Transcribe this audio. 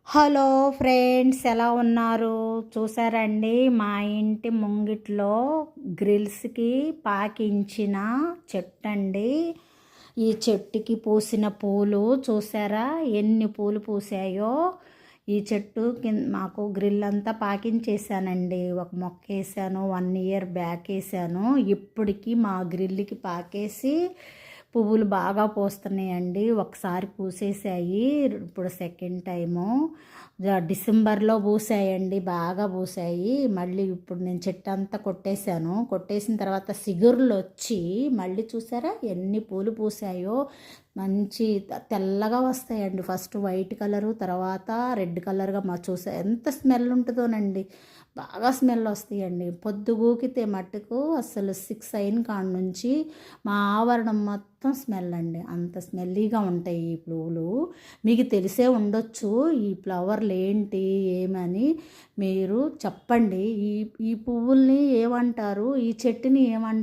Hello friends, ఎలా ఉన్నారు? చూసారండి, మా ఇంటి ముంగిట్లో గ్రిల్స్కి పాకించిన చెట్టు అండి. ఈ చెట్టుకి పూసిన పూలు చూసారా, ఎన్ని పూలు పూసాయో. ఈ చెట్టు కింద మాకు గ్రిల్ అంతా పాకించేసానండి. ఒక మొక్క వేసాను, 1 ఇయర్ బ్యాక్ వేసాను. ఇప్పటికి మా గ్రిల్కి పాకేసి పువ్వులు బాగా పూస్తున్నాయండి. ఒకసారి పూసేసాయి, ఇప్పుడు సెకండ్ టైము. డిసెంబర్లో పూసాయండి, బాగా పూసాయి. మళ్ళీ ఇప్పుడు నేను చెట్టు అంతా కొట్టేసిన తర్వాత సిగురులు వచ్చి మళ్ళీ చూసారా ఎన్ని పూలు పూసాయో. మంచి తెల్లగా వస్తాయండి. ఫస్ట్ వైట్ కలరు, తర్వాత రెడ్ కలర్గా చూసా ఎంత స్మెల్ ఉంటుందోనండి. బాగా స్మెల్ వస్తాయండి. పొద్దుగూకితే మట్టుకు అసలు 6 అయిన కాడ నుంచి మా ఆవరణం మొత్తం స్మెల్ అండి. అంత స్మెల్లీగా ఉంటాయి ఈ పువ్వులు. మీకు తెలిసే ఉండొచ్చు ఈ ఫ్లవర్లు ఏంటి ఏమని. మీరు చెప్పండి, ఈ ఈ పువ్వుల్ని ఏమంటారు, ఈ చెట్టుని ఏమంటారు?